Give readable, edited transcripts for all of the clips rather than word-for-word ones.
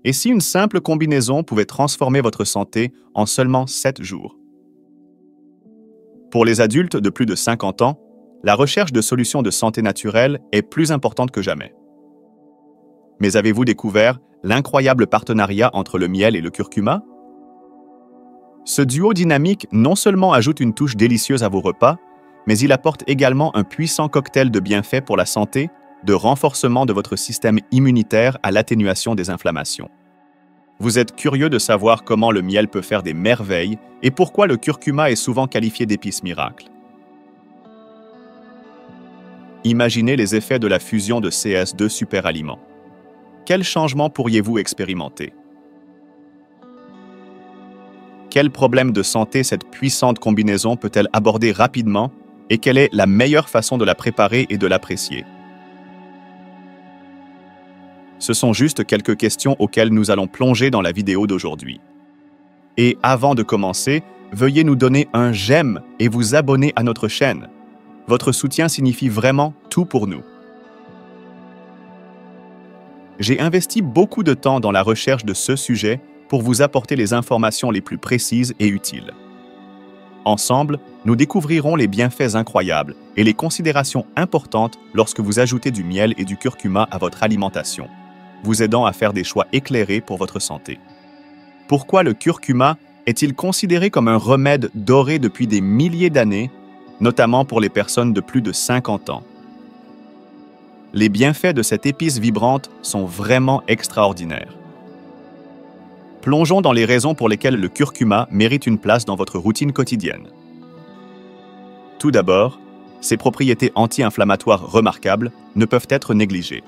Et si une simple combinaison pouvait transformer votre santé en seulement 7 jours? Pour les adultes de plus de 50 ans, la recherche de solutions de santé naturelle est plus importante que jamais. Mais avez-vous découvert l'incroyable partenariat entre le miel et le curcuma? Ce duo dynamique non seulement ajoute une touche délicieuse à vos repas, mais il apporte également un puissant cocktail de bienfaits pour la santé, de renforcement de votre système immunitaire à l'atténuation des inflammations. Vous êtes curieux de savoir comment le miel peut faire des merveilles et pourquoi le curcuma est souvent qualifié d'épice miracle. Imaginez les effets de la fusion de ces deux superaliments. Quels changements pourriez-vous expérimenter? Quels problèmes de santé cette puissante combinaison peut-elle aborder rapidement et quelle est la meilleure façon de la préparer et de l'apprécier? Ce sont juste quelques questions auxquelles nous allons plonger dans la vidéo d'aujourd'hui. Et avant de commencer, veuillez nous donner un j'aime et vous abonner à notre chaîne. Votre soutien signifie vraiment tout pour nous. J'ai investi beaucoup de temps dans la recherche de ce sujet pour vous apporter les informations les plus précises et utiles. Ensemble, nous découvrirons les bienfaits incroyables et les considérations importantes lorsque vous ajoutez du miel et du curcuma à votre alimentation, vous aidant à faire des choix éclairés pour votre santé. Pourquoi le curcuma est-il considéré comme un remède doré depuis des milliers d'années, notamment pour les personnes de plus de 50 ans? Les bienfaits de cette épice vibrante sont vraiment extraordinaires. Plongeons dans les raisons pour lesquelles le curcuma mérite une place dans votre routine quotidienne. Tout d'abord, ses propriétés anti-inflammatoires remarquables ne peuvent être négligées.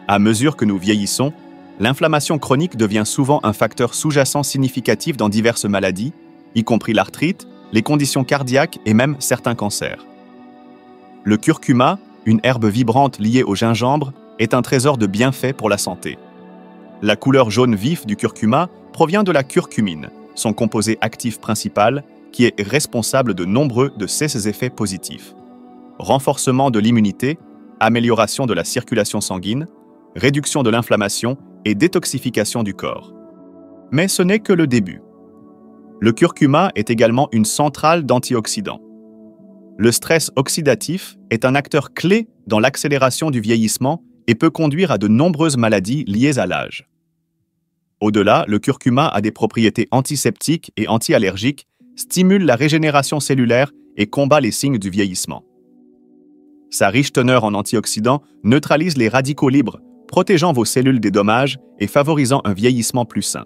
À mesure que nous vieillissons, l'inflammation chronique devient souvent un facteur sous-jacent significatif dans diverses maladies, y compris l'arthrite, les conditions cardiaques et même certains cancers. Le curcuma, une herbe vibrante liée au gingembre, est un trésor de bienfaits pour la santé. La couleur jaune vif du curcuma provient de la curcumine, son composé actif principal, qui est responsable de nombreux de ses effets positifs. Renforcement de l'immunité, amélioration de la circulation sanguine, réduction de l'inflammation et détoxification du corps. Mais ce n'est que le début. Le curcuma est également une centrale d'antioxydants. Le stress oxydatif est un acteur clé dans l'accélération du vieillissement et peut conduire à de nombreuses maladies liées à l'âge. Au-delà, le curcuma a des propriétés antiseptiques et anti-allergiques, stimule la régénération cellulaire et combat les signes du vieillissement. Sa riche teneur en antioxydants neutralise les radicaux libres, protégeant vos cellules des dommages et favorisant un vieillissement plus sain.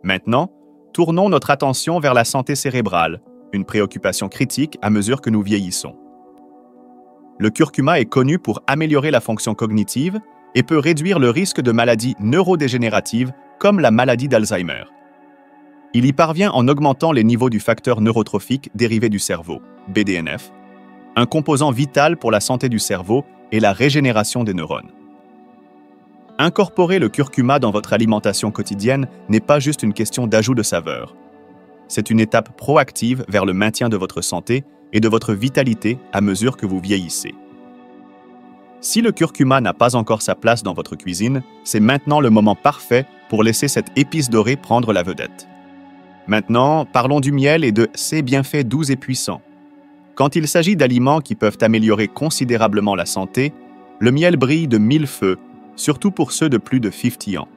Maintenant, tournons notre attention vers la santé cérébrale, une préoccupation critique à mesure que nous vieillissons. Le curcuma est connu pour améliorer la fonction cognitive et peut réduire le risque de maladies neurodégénératives comme la maladie d'Alzheimer. Il y parvient en augmentant les niveaux du facteur neurotrophique dérivé du cerveau, BDNF, un composant vital pour la santé du cerveau et la régénération des neurones. Incorporer le curcuma dans votre alimentation quotidienne n'est pas juste une question d'ajout de saveur. C'est une étape proactive vers le maintien de votre santé et de votre vitalité à mesure que vous vieillissez. Si le curcuma n'a pas encore sa place dans votre cuisine, c'est maintenant le moment parfait pour laisser cette épice dorée prendre la vedette. Maintenant, parlons du miel et de ses bienfaits doux et puissants. Quand il s'agit d'aliments qui peuvent améliorer considérablement la santé, le miel brille de mille feux, surtout pour ceux de plus de 50 ans.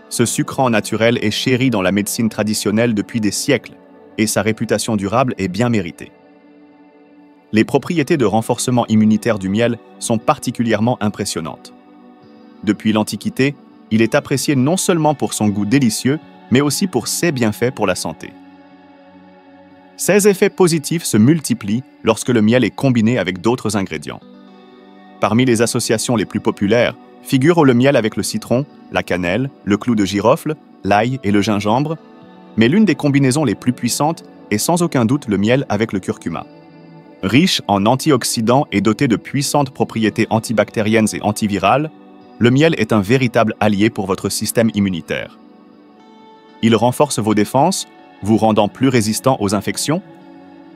Ce sucrant naturel est chéri dans la médecine traditionnelle depuis des siècles, et sa réputation durable est bien méritée. Les propriétés de renforcement immunitaire du miel sont particulièrement impressionnantes. Depuis l'Antiquité, il est apprécié non seulement pour son goût délicieux, mais aussi pour ses bienfaits pour la santé. Ces effets positifs se multiplient lorsque le miel est combiné avec d'autres ingrédients. Parmi les associations les plus populaires figurent le miel avec le citron, la cannelle, le clou de girofle, l'ail et le gingembre, mais l'une des combinaisons les plus puissantes est sans aucun doute le miel avec le curcuma. Riche en antioxydants et doté de puissantes propriétés antibactériennes et antivirales, le miel est un véritable allié pour votre système immunitaire. Il renforce vos défenses, vous rendant plus résistant aux infections,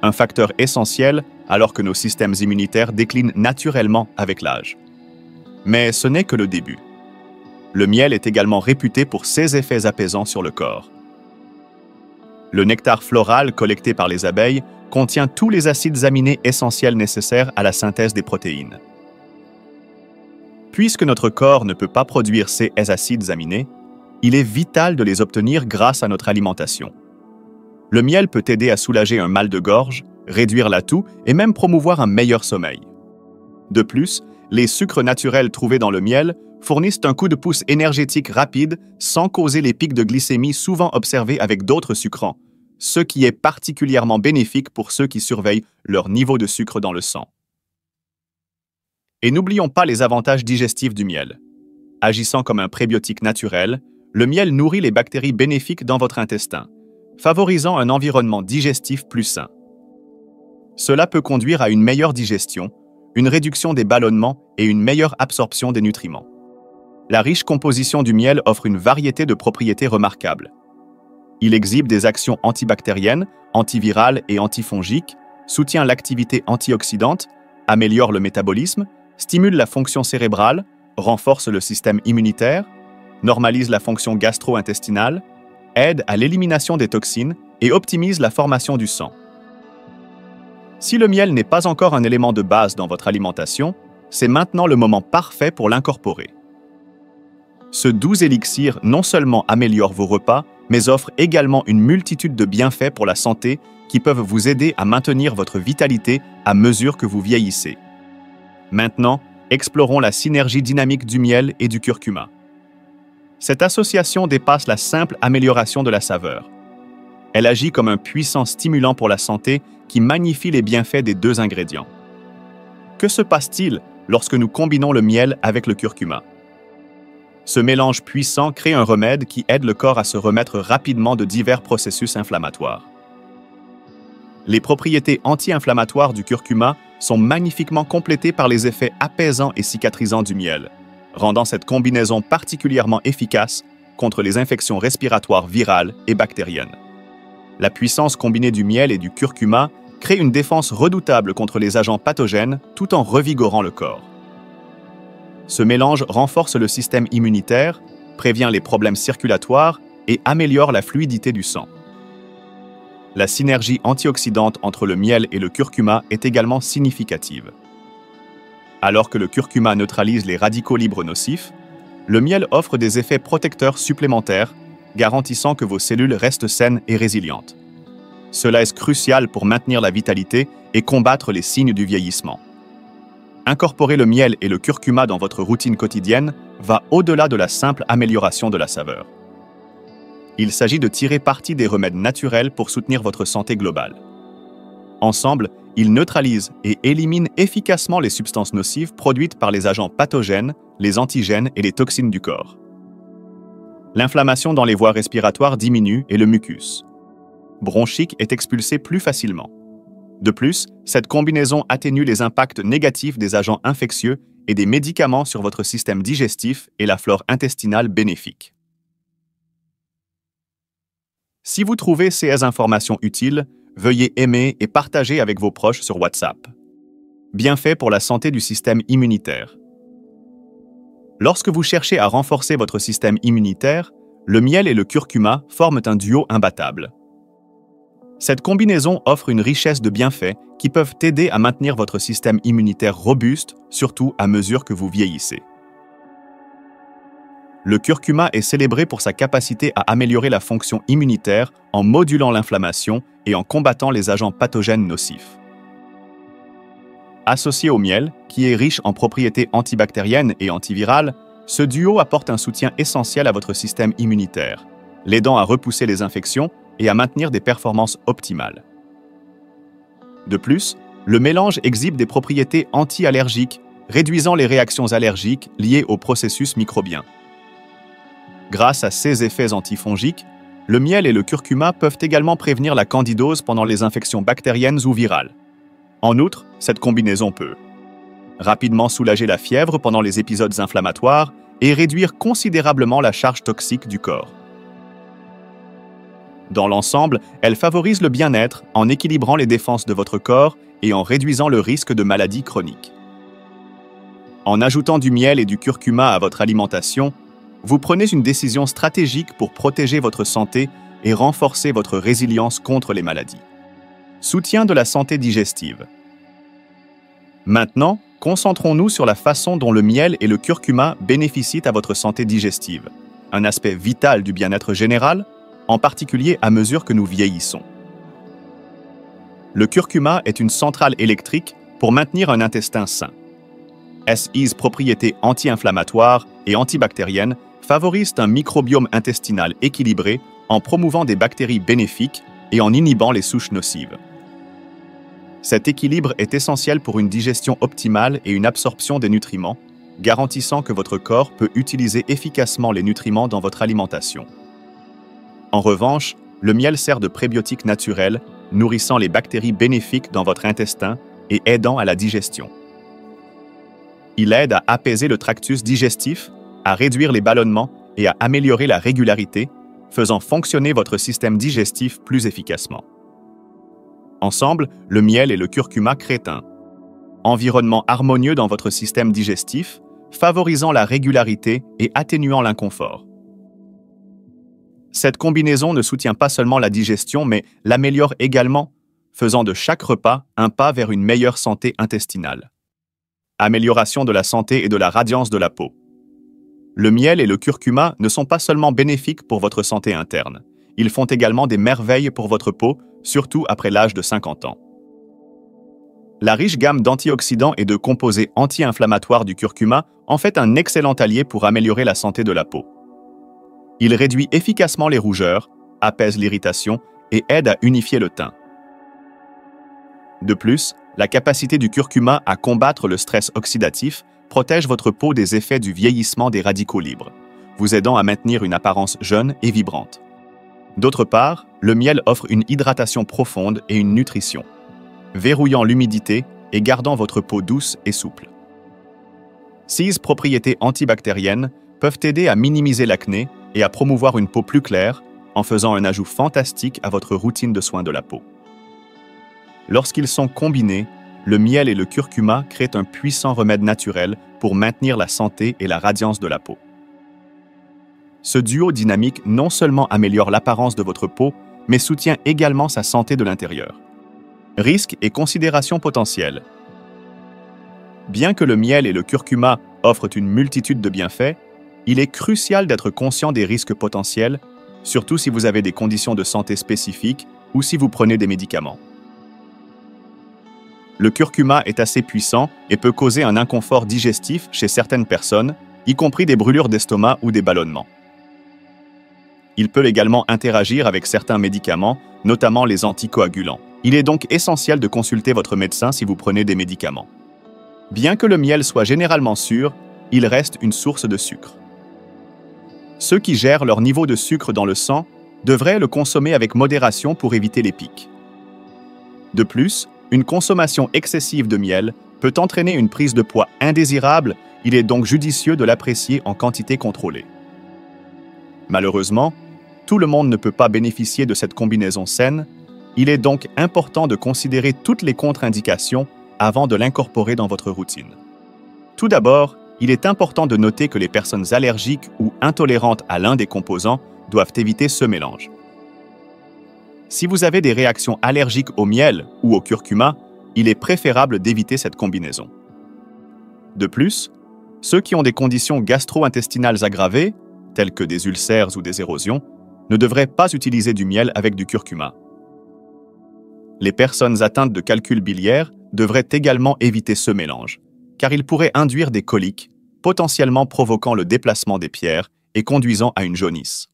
un facteur essentiel alors que nos systèmes immunitaires déclinent naturellement avec l'âge. Mais ce n'est que le début. Le miel est également réputé pour ses effets apaisants sur le corps. Le nectar floral collecté par les abeilles contient tous les acides aminés essentiels nécessaires à la synthèse des protéines. Puisque notre corps ne peut pas produire ces acides aminés, il est vital de les obtenir grâce à notre alimentation. Le miel peut aider à soulager un mal de gorge, réduire la toux et même promouvoir un meilleur sommeil. De plus, les sucres naturels trouvés dans le miel fournissent un coup de pouce énergétique rapide sans causer les pics de glycémie souvent observés avec d'autres sucrants, ce qui est particulièrement bénéfique pour ceux qui surveillent leur niveau de sucre dans le sang. Et n'oublions pas les avantages digestifs du miel. Agissant comme un prébiotique naturel, le miel nourrit les bactéries bénéfiques dans votre intestin, favorisant un environnement digestif plus sain. Cela peut conduire à une meilleure digestion, une réduction des ballonnements et une meilleure absorption des nutriments. La riche composition du miel offre une variété de propriétés remarquables. Il exhibe des actions antibactériennes, antivirales et antifongiques, soutient l'activité antioxydante, améliore le métabolisme, stimule la fonction cérébrale, renforce le système immunitaire, normalise la fonction gastro-intestinale, aide à l'élimination des toxines et optimise la formation du sang. Si le miel n'est pas encore un élément de base dans votre alimentation, c'est maintenant le moment parfait pour l'incorporer. Ce doux élixir non seulement améliore vos repas, mais offre également une multitude de bienfaits pour la santé qui peuvent vous aider à maintenir votre vitalité à mesure que vous vieillissez. Maintenant, explorons la synergie dynamique du miel et du curcuma. Cette association dépasse la simple amélioration de la saveur. Elle agit comme un puissant stimulant pour la santé qui magnifie les bienfaits des deux ingrédients. Que se passe-t-il lorsque nous combinons le miel avec le curcuma? Ce mélange puissant crée un remède qui aide le corps à se remettre rapidement de divers processus inflammatoires. Les propriétés anti-inflammatoires du curcuma sont magnifiquement complétées par les effets apaisants et cicatrisants du miel, rendant cette combinaison particulièrement efficace contre les infections respiratoires virales et bactériennes. La puissance combinée du miel et du curcuma crée une défense redoutable contre les agents pathogènes tout en revigorant le corps. Ce mélange renforce le système immunitaire, prévient les problèmes circulatoires et améliore la fluidité du sang. La synergie antioxydante entre le miel et le curcuma est également significative. Alors que le curcuma neutralise les radicaux libres nocifs, le miel offre des effets protecteurs supplémentaires, garantissant que vos cellules restent saines et résilientes. Cela est crucial pour maintenir la vitalité et combattre les signes du vieillissement. Incorporer le miel et le curcuma dans votre routine quotidienne va au-delà de la simple amélioration de la saveur. Il s'agit de tirer parti des remèdes naturels pour soutenir votre santé globale. Ensemble, ils neutralisent et éliminent efficacement les substances nocives produites par les agents pathogènes, les antigènes et les toxines du corps. L'inflammation dans les voies respiratoires diminue et le mucus bronchique est expulsé plus facilement. De plus, cette combinaison atténue les impacts négatifs des agents infectieux et des médicaments sur votre système digestif et la flore intestinale bénéfique. Si vous trouvez ces informations utiles, veuillez aimer et partager avec vos proches sur WhatsApp. Bienfaits pour la santé du système immunitaire. Lorsque vous cherchez à renforcer votre système immunitaire, le miel et le curcuma forment un duo imbattable. Cette combinaison offre une richesse de bienfaits qui peuvent aider à maintenir votre système immunitaire robuste, surtout à mesure que vous vieillissez. Le curcuma est célébré pour sa capacité à améliorer la fonction immunitaire en modulant l'inflammation et en combattant les agents pathogènes nocifs. Associé au miel, qui est riche en propriétés antibactériennes et antivirales, ce duo apporte un soutien essentiel à votre système immunitaire, l'aidant à repousser les infections et à maintenir des performances optimales. De plus, le mélange exhibe des propriétés anti-allergiques, réduisant les réactions allergiques liées au processus microbien. Grâce à ces effets antifongiques, le miel et le curcuma peuvent également prévenir la candidose pendant les infections bactériennes ou virales. En outre, cette combinaison peut rapidement soulager la fièvre pendant les épisodes inflammatoires et réduire considérablement la charge toxique du corps. Dans l'ensemble, elle favorise le bien-être en équilibrant les défenses de votre corps et en réduisant le risque de maladies chroniques. En ajoutant du miel et du curcuma à votre alimentation, vous prenez une décision stratégique pour protéger votre santé et renforcer votre résilience contre les maladies. Soutien de la santé digestive. Maintenant, concentrons-nous sur la façon dont le miel et le curcuma bénéficient à votre santé digestive, un aspect vital du bien-être général, en particulier à mesure que nous vieillissons. Le curcuma est une centrale électrique pour maintenir un intestin sain. Ses propriétés anti-inflammatoires et antibactériennes favorisent un microbiome intestinal équilibré en promouvant des bactéries bénéfiques et en inhibant les souches nocives. Cet équilibre est essentiel pour une digestion optimale et une absorption des nutriments, garantissant que votre corps peut utiliser efficacement les nutriments dans votre alimentation. En revanche, le miel sert de prébiotique naturel, nourrissant les bactéries bénéfiques dans votre intestin et aidant à la digestion. Il aide à apaiser le tractus digestif, à réduire les ballonnements et à améliorer la régularité, faisant fonctionner votre système digestif plus efficacement. Ensemble, le miel et le curcuma créent un environnement harmonieux dans votre système digestif, favorisant la régularité et atténuant l'inconfort. Cette combinaison ne soutient pas seulement la digestion, mais l'améliore également, faisant de chaque repas un pas vers une meilleure santé intestinale. Amélioration de la santé et de la radiance de la peau. Le miel et le curcuma ne sont pas seulement bénéfiques pour votre santé interne, ils font également des merveilles pour votre peau, surtout après l'âge de 50 ans. La riche gamme d'antioxydants et de composés anti-inflammatoires du curcuma en fait un excellent allié pour améliorer la santé de la peau. Il réduit efficacement les rougeurs, apaise l'irritation et aide à unifier le teint. De plus, la capacité du curcuma à combattre le stress oxydatif protège votre peau des effets du vieillissement des radicaux libres, vous aidant à maintenir une apparence jeune et vibrante. D'autre part, le miel offre une hydratation profonde et une nutrition, verrouillant l'humidité et gardant votre peau douce et souple. Ses propriétés antibactériennes peuvent aider à minimiser l'acné et à promouvoir une peau plus claire en faisant un ajout fantastique à votre routine de soins de la peau. Lorsqu'ils sont combinés, le miel et le curcuma créent un puissant remède naturel pour maintenir la santé et la radiance de la peau. Ce duo dynamique non seulement améliore l'apparence de votre peau, mais soutient également sa santé de l'intérieur. Risques et considérations potentielles. Bien que le miel et le curcuma offrent une multitude de bienfaits, il est crucial d'être conscient des risques potentiels, surtout si vous avez des conditions de santé spécifiques ou si vous prenez des médicaments. Le curcuma est assez puissant et peut causer un inconfort digestif chez certaines personnes, y compris des brûlures d'estomac ou des ballonnements. Il peut également interagir avec certains médicaments, notamment les anticoagulants. Il est donc essentiel de consulter votre médecin si vous prenez des médicaments. Bien que le miel soit généralement sûr, il reste une source de sucre. Ceux qui gèrent leur niveau de sucre dans le sang devraient le consommer avec modération pour éviter les pics. De plus, une consommation excessive de miel peut entraîner une prise de poids indésirable, il est donc judicieux de l'apprécier en quantité contrôlée. Malheureusement, tout le monde ne peut pas bénéficier de cette combinaison saine, il est donc important de considérer toutes les contre-indications avant de l'incorporer dans votre routine. Tout d'abord, il est important de noter que les personnes allergiques ou intolérantes à l'un des composants doivent éviter ce mélange. Si vous avez des réactions allergiques au miel ou au curcuma, il est préférable d'éviter cette combinaison. De plus, ceux qui ont des conditions gastro-intestinales aggravées, telles que des ulcères ou des érosions, ne devraient pas utiliser du miel avec du curcuma. Les personnes atteintes de calcul biliaire devraient également éviter ce mélange, car il pourrait induire des coliques, potentiellement provoquant le déplacement des pierres et conduisant à une jaunisse.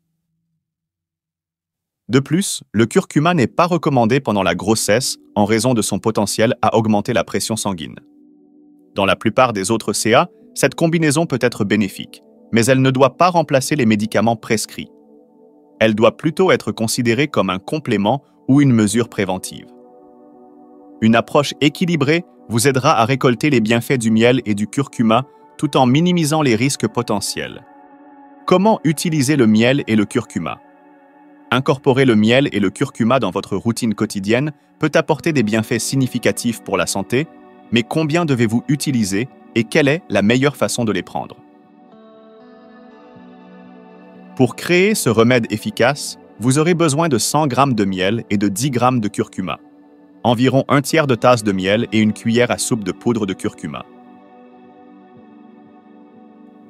De plus, le curcuma n'est pas recommandé pendant la grossesse en raison de son potentiel à augmenter la pression sanguine. Dans la plupart des autres CA, cette combinaison peut être bénéfique, mais elle ne doit pas remplacer les médicaments prescrits. Elle doit plutôt être considérée comme un complément ou une mesure préventive. Une approche équilibrée vous aidera à récolter les bienfaits du miel et du curcuma tout en minimisant les risques potentiels. Comment utiliser le miel et le curcuma? Incorporer le miel et le curcuma dans votre routine quotidienne peut apporter des bienfaits significatifs pour la santé, mais combien devez-vous utiliser et quelle est la meilleure façon de les prendre. Pour créer ce remède efficace, vous aurez besoin de 100 g de miel et de 10 g de curcuma, environ un tiers de tasse de miel et une cuillère à soupe de poudre de curcuma.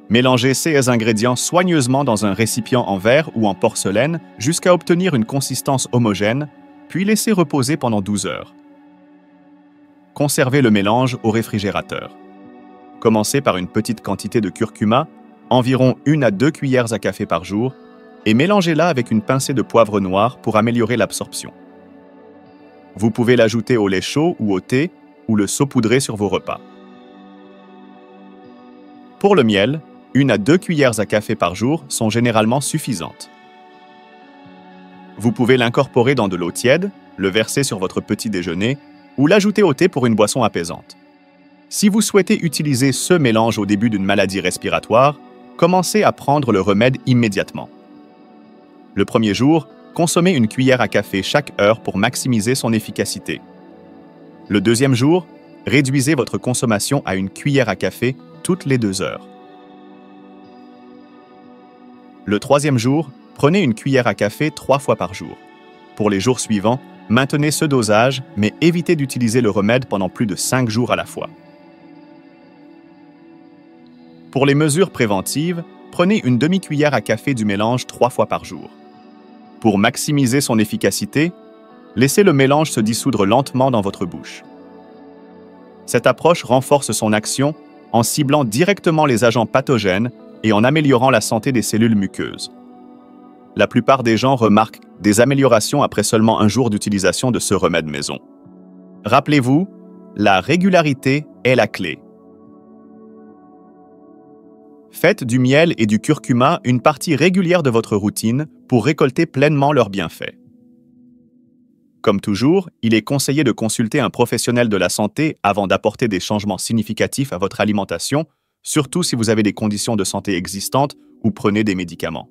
Mélangez ces ingrédients soigneusement dans un récipient en verre ou en porcelaine jusqu'à obtenir une consistance homogène, puis laissez reposer pendant 12 heures. Conservez le mélange au réfrigérateur. Commencez par une petite quantité de curcuma, environ 1 à 2 cuillères à café par jour, et mélangez-la avec une pincée de poivre noir pour améliorer l'absorption. Vous pouvez l'ajouter au lait chaud ou au thé, ou le saupoudrer sur vos repas. Pour le miel, 1 à 2 cuillères à café par jour sont généralement suffisantes. Vous pouvez l'incorporer dans de l'eau tiède, le verser sur votre petit déjeuner, ou l'ajouter au thé pour une boisson apaisante. Si vous souhaitez utiliser ce mélange au début d'une maladie respiratoire, commencez à prendre le remède immédiatement. Le premier jour, consommez une cuillère à café chaque heure pour maximiser son efficacité. Le deuxième jour, réduisez votre consommation à une cuillère à café toutes les 2 heures. Le troisième jour, prenez une cuillère à café 3 fois par jour. Pour les jours suivants, maintenez ce dosage, mais évitez d'utiliser le remède pendant plus de 5 jours à la fois. Pour les mesures préventives, prenez une demi-cuillère à café du mélange 3 fois par jour. Pour maximiser son efficacité, laissez le mélange se dissoudre lentement dans votre bouche. Cette approche renforce son action en ciblant directement les agents pathogènes et en améliorant la santé des cellules muqueuses. La plupart des gens remarquent des améliorations après seulement un jour d'utilisation de ce remède maison. Rappelez-vous, la régularité est la clé. Faites du miel et du curcuma une partie régulière de votre routine pour récolter pleinement leurs bienfaits. Comme toujours, il est conseillé de consulter un professionnel de la santé avant d'apporter des changements significatifs à votre alimentation, surtout si vous avez des conditions de santé existantes ou prenez des médicaments.